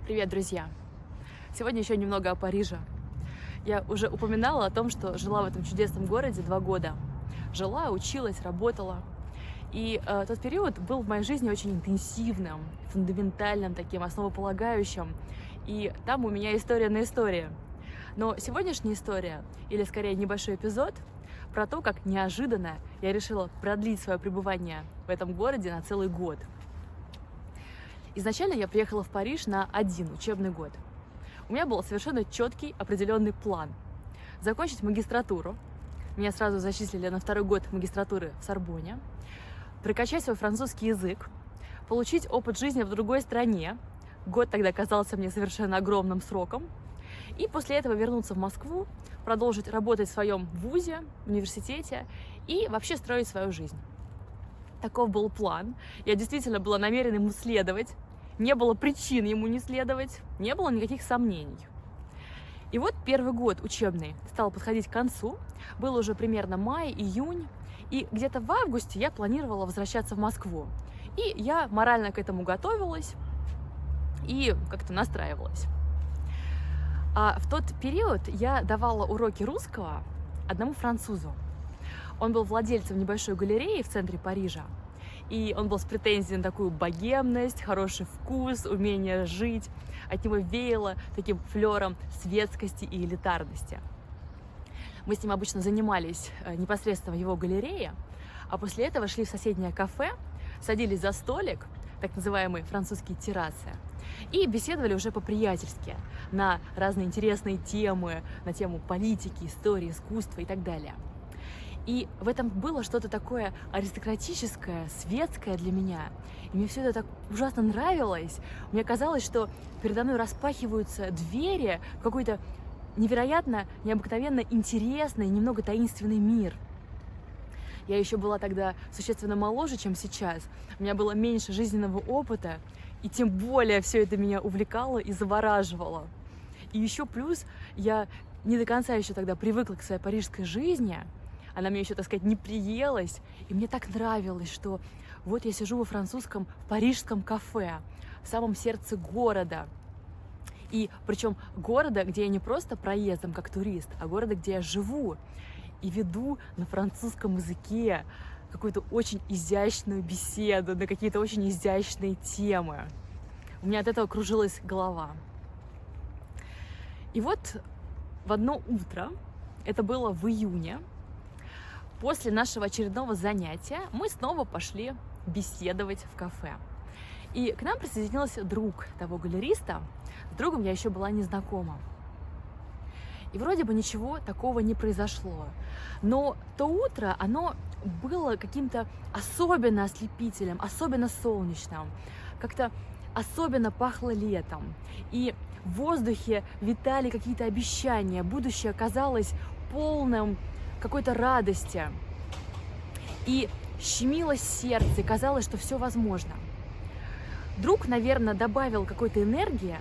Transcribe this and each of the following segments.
Привет, друзья! Сегодня еще немного о Париже. Я уже упоминала о том, что жила в этом чудесном городе 2 года. Жила, училась, работала. И тот период был в моей жизни очень интенсивным, фундаментальным, таким основополагающим. И там у меня история на истории. Но сегодняшняя история, или скорее небольшой эпизод, про то, как неожиданно я решила продлить свое пребывание в этом городе на целый год. Изначально я приехала в Париж на 1 учебный год. У меня был совершенно четкий, определенный план. Закончить магистратуру. Меня сразу зачислили на 2-й год магистратуры в Сорбонне. Прокачать свой французский язык. Получить опыт жизни в другой стране. Год тогда казался мне совершенно огромным сроком. И после этого вернуться в Москву, продолжить работать в своем вузе, университете и вообще строить свою жизнь. Таков был план. Я действительно была намерена ему следовать. Не было причин ему не следовать, не было никаких сомнений. И вот 1-й год учебный стал подходить к концу. Было уже примерно май, июнь. И где-то в августе я планировала возвращаться в Москву. И я морально к этому готовилась и как-то настраивалась. А в тот период я давала уроки русского одному французу. Он был владельцем небольшой галереи в центре Парижа. И он был с претензией на такую богемность, хороший вкус, умение жить. От него веяло таким флером светскости и элитарности. Мы с ним обычно занимались непосредственно в его галерее, а после этого шли в соседнее кафе, садились за столик, так называемые французские террасы, и беседовали уже по-приятельски на разные интересные темы, на тему политики, истории, искусства и так далее. И в этом было что-то такое аристократическое, светское для меня. И мне все это так ужасно нравилось. Мне казалось, что передо мной распахиваются двери в какой-то невероятно, необыкновенно интересный, немного таинственный мир. Я еще была тогда существенно моложе, чем сейчас. У меня было меньше жизненного опыта, и тем более все это меня увлекало и завораживало. И еще плюс я не до конца еще тогда привыкла к своей парижской жизни. Она мне еще, так сказать, не приелась, и мне так нравилось, что вот я сижу во французском, в парижском кафе, в самом сердце города. И причем города, где я не просто проездом, как турист, а города, где я живу и веду на французском языке какую-то очень изящную беседу на какие-то очень изящные темы. У меня от этого кружилась голова. И вот в одно утро, это было в июне, после нашего очередного занятия мы снова пошли беседовать в кафе. И к нам присоединился друг того галериста. С другом я еще была не знакома. И вроде бы ничего такого не произошло. Но то утро, оно было каким-то особенно ослепительным, особенно солнечным. Как-то особенно пахло летом. И в воздухе витали какие-то обещания. Будущее казалось полным какой-то радости. И щемилось сердце, и казалось, что все возможно. Друг, наверное, добавил какой-то энергии,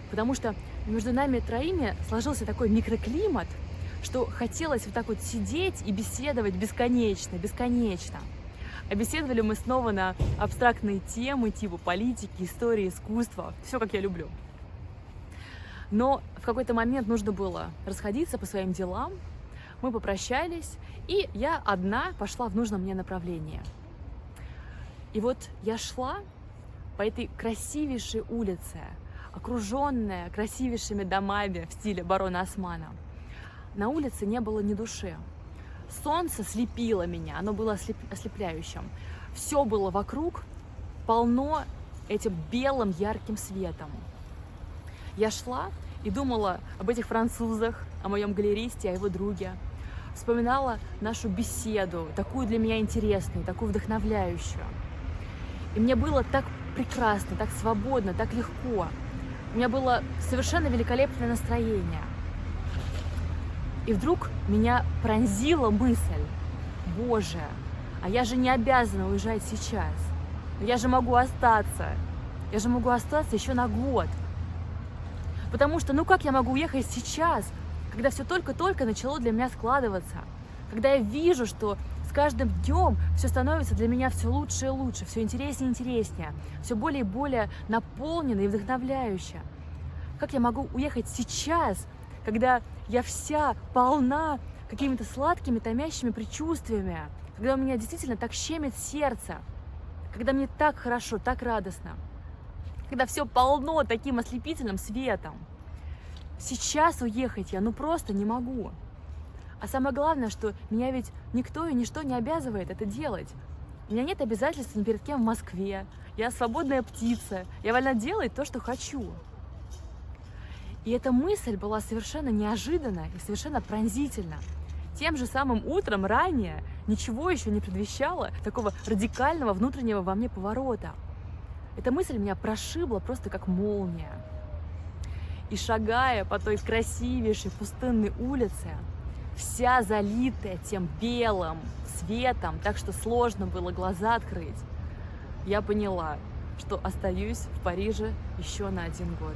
потому что между нами троими сложился такой микроклимат, что хотелось вот так вот сидеть и беседовать бесконечно, бесконечно. А беседовали мы снова на абстрактные темы типа политики, истории, искусства, все как я люблю. Но в какой-то момент нужно было расходиться по своим делам. Мы попрощались, и я одна пошла в нужном мне направлении. И вот я шла по этой красивейшей улице, окруженная красивейшими домами в стиле барона Османа. На улице не было ни души. Солнце слепило меня, оно было ослепляющим. Все было вокруг полно этим белым ярким светом. Я шла и думала об этих французах, о моем галеристе, о его друге. Вспоминала нашу беседу, такую для меня интересную, такую вдохновляющую. И мне было так прекрасно, так свободно, так легко. У меня было совершенно великолепное настроение. И вдруг меня пронзила мысль: Боже, а я же не обязана уезжать сейчас. Я же могу остаться. Я же могу остаться еще на год. Потому что, как я могу уехать сейчас, когда все только-только начало для меня складываться? Когда я вижу, что с каждым днем все становится для меня все лучше и лучше, все интереснее и интереснее, все более и более наполнено и вдохновляюще. Как я могу уехать сейчас, когда я вся полна какими-то сладкими, томящими предчувствиями, когда у меня действительно так щемит сердце, когда мне так хорошо, так радостно, когда все полно таким ослепительным светом. Сейчас уехать я просто не могу. А самое главное, что меня ведь никто и ничто не обязывает это делать. У меня нет обязательств ни перед кем в Москве. Я свободная птица. Я вольна делать то, что хочу. И эта мысль была совершенно неожиданна и совершенно пронзительна. Тем же самым утром ранее ничего еще не предвещало такого радикального внутреннего во мне поворота. Эта мысль меня прошибла просто как молния. И шагая по той красивейшей пустынной улице, вся залитая тем белым светом, так что сложно было глаза открыть, я поняла, что остаюсь в Париже еще на 1 год.